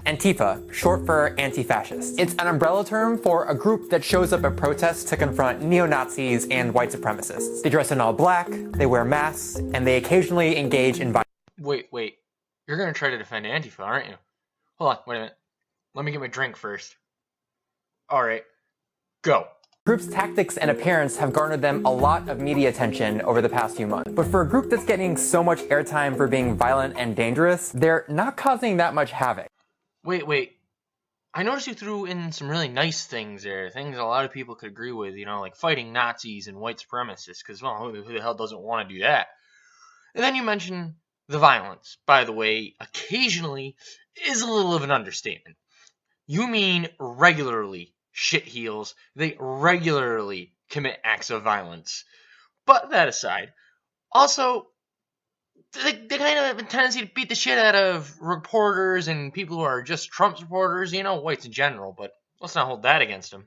Antifa, short for anti-fascist. It's an umbrella term for a group that shows up at protests to confront neo-Nazis and white supremacists. They dress in all black, they wear masks, and they occasionally engage in violence. Wait. You're gonna try to defend Antifa, aren't you? Hold on, wait a minute. Let me get my drink first. Alright, go. The group's tactics and appearance have garnered them a lot of media attention over the past few months. But for a group that's getting so much airtime for being violent and dangerous, they're not causing that much havoc. Wait. I noticed you threw in some really nice things there. Things a lot of people could agree with, like fighting Nazis and white supremacists, because, well, who the hell doesn't want to do that? And then you mentioned the violence. By the way, occasionally is a little of an understatement. You mean regularly shitheels. They regularly commit acts of violence. But that aside, also, they kind of have a tendency to beat the shit out of reporters and people who are just Trump supporters, whites in general, but let's not hold that against them.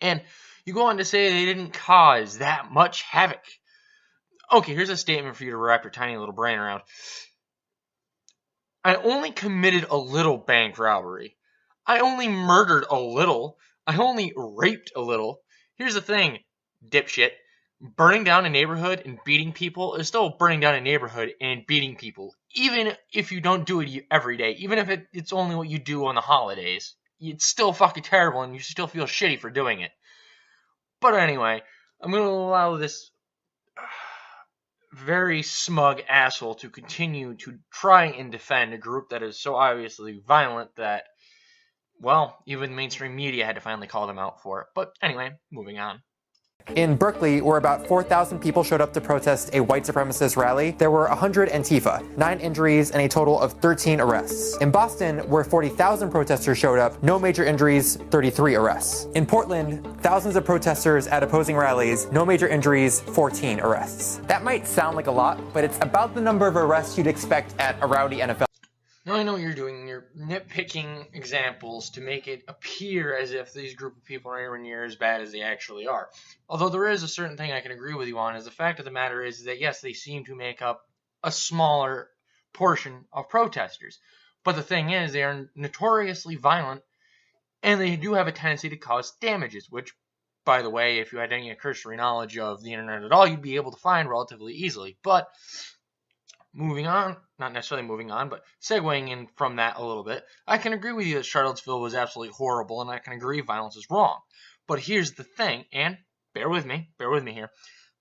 And you go on to say they didn't cause that much havoc. Okay, here's a statement for you to wrap your tiny little brain around. I only committed a little bank robbery. I only murdered a little. I only raped a little. Here's the thing, dipshit. Burning down a neighborhood and beating people is still burning down a neighborhood and beating people. Even if you don't do it every day. Even if it's only what you do on the holidays. It's still fucking terrible and you still feel shitty for doing it. But anyway, I'm going to allow this very smug asshole to continue to try and defend a group that is so obviously violent that, well, even mainstream media had to finally call them out for it. But anyway, moving on. In Berkeley, where about 4,000 people showed up to protest a white supremacist rally, there were 100 Antifa, 9 injuries, and a total of 13 arrests. In Boston, where 40,000 protesters showed up, no major injuries, 33 arrests. In Portland, thousands of protesters at opposing rallies, no major injuries, 14 arrests. That might sound like a lot, but it's about the number of arrests you'd expect at a rowdy NFL. Now I know what you're doing. You're nitpicking examples to make it appear as if these group of people are anywhere near as bad as they actually are. Although there is a certain thing I can agree with you on, is the fact of the matter is that, yes, they seem to make up a smaller portion of protesters. But the thing is, they are notoriously violent, and they do have a tendency to cause damages, which, by the way, if you had any cursory knowledge of the internet at all, you'd be able to find relatively easily. But moving on, not necessarily moving on, but segueing in from that a little bit, I can agree with you that Charlottesville was absolutely horrible, and I can agree violence is wrong. But here's the thing, and bear with me here.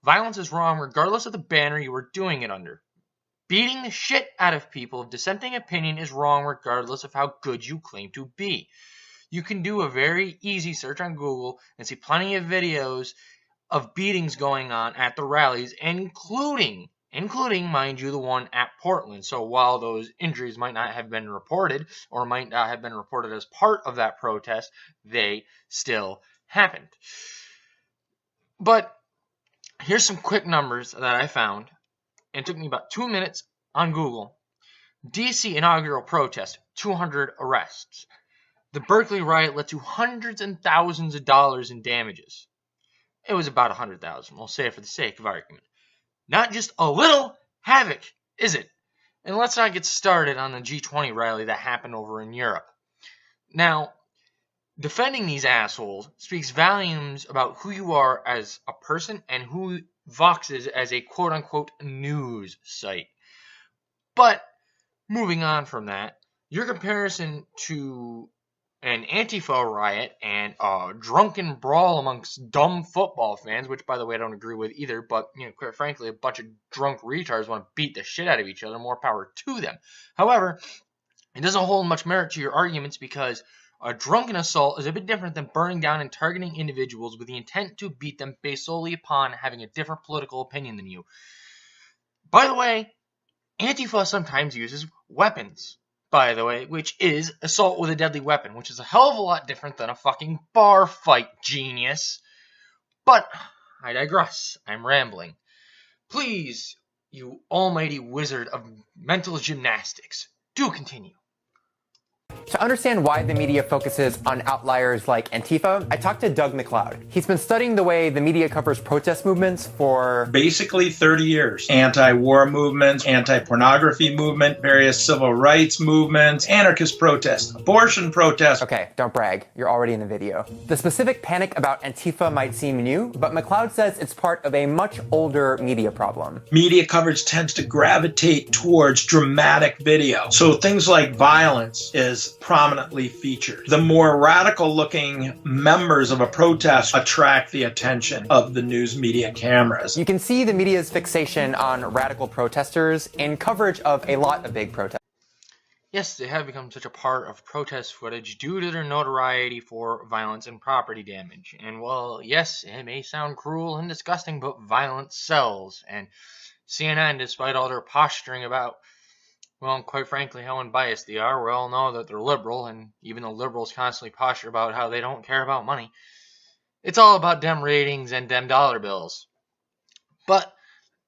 Violence is wrong regardless of the banner you were doing it under. Beating the shit out of people of dissenting opinion is wrong regardless of how good you claim to be. You can do a very easy search on Google and see plenty of videos of beatings going on at the rallies, including, mind you, the one at Portland. So while those injuries might not have been reported or might not have been reported as part of that protest, they still happened. But here's some quick numbers that I found. It took me about 2 minutes on Google. DC inaugural protest, 200 arrests. The Berkeley riot led to hundreds and thousands of dollars in damages. It was about 100,000. We'll say it for the sake of argument. Not just a little havoc, is it? And let's not get started on the G20 rally that happened over in Europe. Now, defending these assholes speaks volumes about who you are as a person and who Vox is as a quote-unquote news site. But, moving on from that, your comparison to an Antifa riot and a drunken brawl amongst dumb football fans, which, by the way, I don't agree with either, but, quite frankly, a bunch of drunk retards want to beat the shit out of each other, more power to them. However, it doesn't hold much merit to your arguments because a drunken assault is a bit different than burning down and targeting individuals with the intent to beat them based solely upon having a different political opinion than you. By the way, Antifa sometimes uses weapons, by the way, which is assault with a deadly weapon, which is a hell of a lot different than a fucking bar fight, genius. But I digress. I'm rambling. Please, you almighty wizard of mental gymnastics, do continue. To understand why the media focuses on outliers like Antifa, I talked to Doug McLeod. He's been studying the way the media covers protest movements for basically 30 years. Anti-war movements, anti-pornography movement, various civil rights movements, anarchist protests, abortion protests. Okay, don't brag. You're already in the video. The specific panic about Antifa might seem new, but McLeod says it's part of a much older media problem. Media coverage tends to gravitate towards dramatic video. So things like violence is prominently featured. The more radical-looking members of a protest attract the attention of the news media cameras. You can see the media's fixation on radical protesters in coverage of a lot of big protests. Yes, they have become such a part of protest footage due to their notoriety for violence and property damage. And well, yes, it may sound cruel and disgusting, but violence sells. And CNN, despite all their posturing about, well, quite frankly, how unbiased they are, we all know that they're liberal, and even the liberals constantly posture about how they don't care about money. It's all about dem ratings and dem dollar bills. But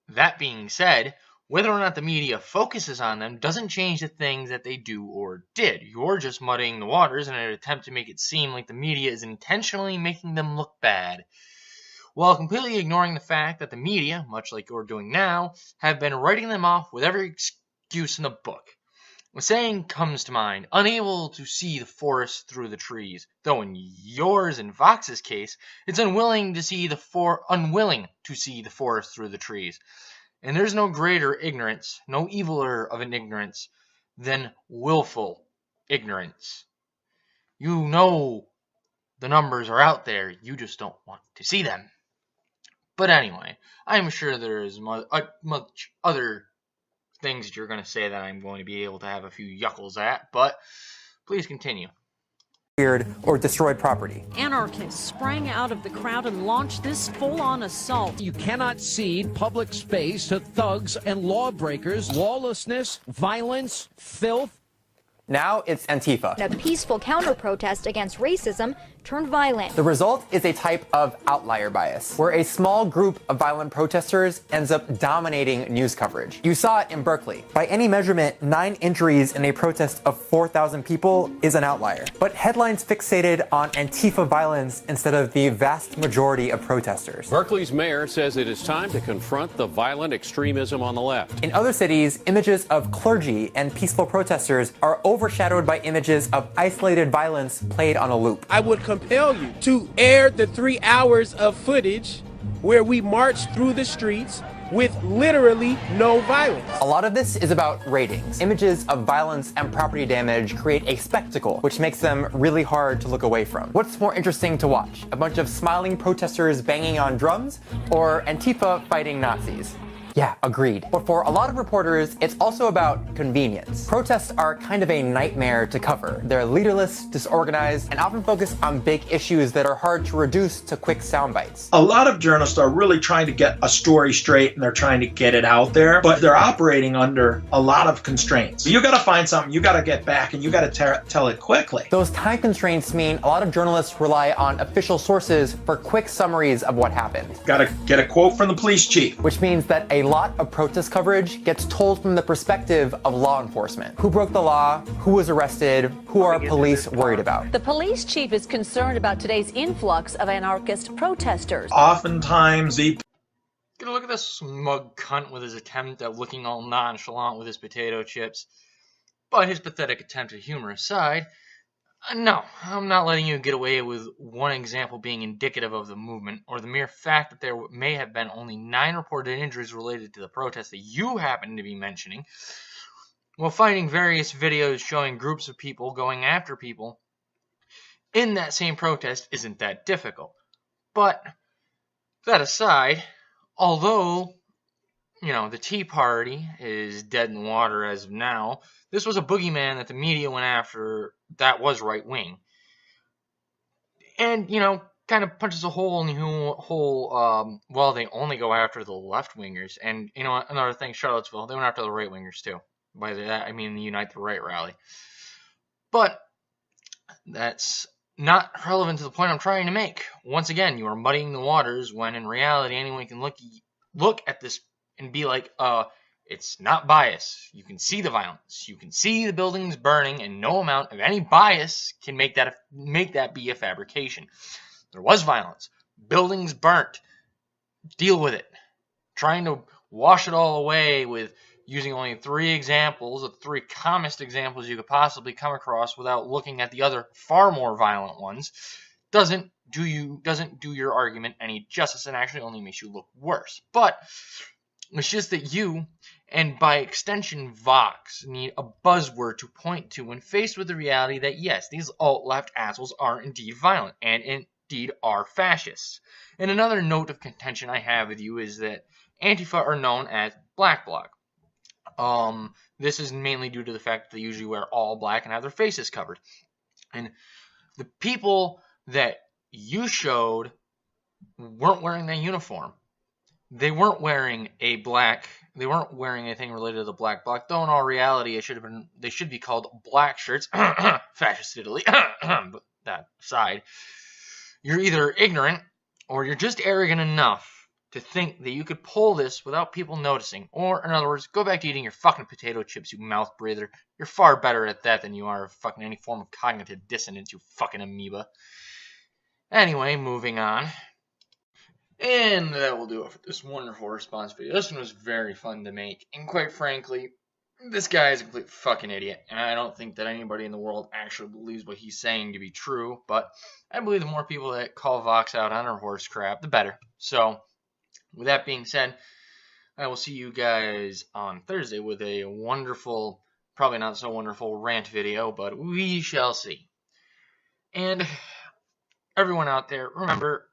that being said, whether or not the media focuses on them doesn't change the things that they do or did. You're just muddying the waters in an attempt to make it seem like the media is intentionally making them look bad, while completely ignoring the fact that the media, much like you're doing now, have been writing them off with every excuse in the book. A saying comes to mind, unable to see the forest through the trees, though in yours and Vox's case, it's unwilling to see the forest through the trees. And there's no greater ignorance, no eviler of an ignorance, than willful ignorance. You know the numbers are out there, you just don't want to see them. But anyway, I'm sure there is much other things that you're going to say that I'm going to be able to have a few yuckles at, but please continue. Or destroyed property. Anarchists sprang out of the crowd and launched this full-on assault. You cannot cede public space to thugs and lawbreakers. Lawlessness, violence, filth. Now it's Antifa. A peaceful counter-protest against racism turned violent. The result is a type of outlier bias, where a small group of violent protesters ends up dominating news coverage. You saw it in Berkeley. By any measurement, 9 injuries in a protest of 4,000 people is an outlier. But headlines fixated on Antifa violence instead of the vast majority of protesters. Berkeley's mayor says it is time to confront the violent extremism on the left. In other cities, images of clergy and peaceful protesters are overshadowed by images of isolated violence played on a loop. I would compel you to air the 3 hours of footage where we marched through the streets with literally no violence. A lot of this is about ratings. Images of violence and property damage create a spectacle, which makes them really hard to look away from. What's more interesting to watch? A bunch of smiling protesters banging on drums, or Antifa fighting Nazis? Yeah, agreed. But for a lot of reporters, it's also about convenience. Protests are kind of a nightmare to cover. They're leaderless, disorganized, and often focus on big issues that are hard to reduce to quick sound bites. A lot of journalists are really trying to get a story straight and they're trying to get it out there, but they're operating under a lot of constraints. You gotta find something, you gotta get back, and you gotta tell it quickly. Those time constraints mean a lot of journalists rely on official sources for quick summaries of what happened. Gotta get a quote from the police chief. Which means that a lot of protest coverage gets told from the perspective of law enforcement. Who broke the law? Who was arrested? Who are police worried about? The police chief is concerned about today's influx of anarchist protesters. Oftentimes, Gonna look at this smug cunt with his attempt at looking all nonchalant with his potato chips. But his pathetic attempt at humor aside, no, I'm not letting you get away with one example being indicative of the movement, or the mere fact that there may have been only 9 reported injuries related to the protest that you happen to be mentioning, while finding various videos showing groups of people going after people in that same protest isn't that difficult. But, that aside, although, the Tea Party is dead in the water as of now, this was a boogeyman that the media went after that was right-wing. And, kind of punches a hole in the whole, well, they only go after the left-wingers. And, another thing, Charlottesville, they went after the right-wingers too. By that, I mean the Unite the Right rally. But that's not relevant to the point I'm trying to make. Once again, you are muddying the waters when in reality anyone can look at this and be like, It's not bias. You can see the violence. You can see the buildings burning, and no amount of any bias can make that be a fabrication. There was violence. Buildings burnt. Deal with it. Trying to wash it all away with using only 3 examples, the 3 calmest examples you could possibly come across without looking at the other far more violent ones, doesn't do your argument any justice, and actually only makes you look worse. But it's just that you, and by extension Vox, need a buzzword to point to when faced with the reality that yes, these alt-left assholes are indeed violent and indeed are fascists. And another note of contention I have with you is that Antifa are known as Black Bloc. This is mainly due to the fact that they usually wear all black and have their faces covered. And the people that you showed weren't wearing that uniform. They weren't wearing anything related to the Black Bloc, though in all reality they should be called black shirts. Fascist Italy. But that aside, you're either ignorant or you're just arrogant enough to think that you could pull this without people noticing. Or, in other words, go back to eating your fucking potato chips, you mouth breather. You're far better at that than you are of fucking any form of cognitive dissonance, you fucking amoeba. Anyway, moving on. And that will do it for this wonderful response video. This one was very fun to make. And quite frankly, this guy is a complete fucking idiot. And I don't think that anybody in the world actually believes what he's saying to be true. But I believe the more people that call Vox out on her horse crap, the better. So, with that being said, I will see you guys on Thursday with a wonderful, probably not so wonderful rant video, but we shall see. And everyone out there, remember,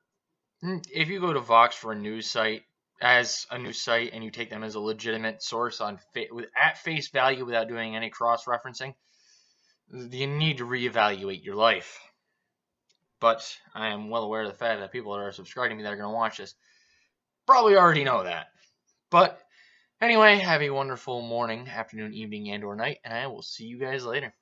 if you go to Vox for a news site, as a news site, and you take them as a legitimate source at face value without doing any cross-referencing, you need to reevaluate your life. But I am well aware of the fact that people that are subscribing to me that are going to watch this probably already know that. But anyway, have a wonderful morning, afternoon, evening, and or night, and I will see you guys later.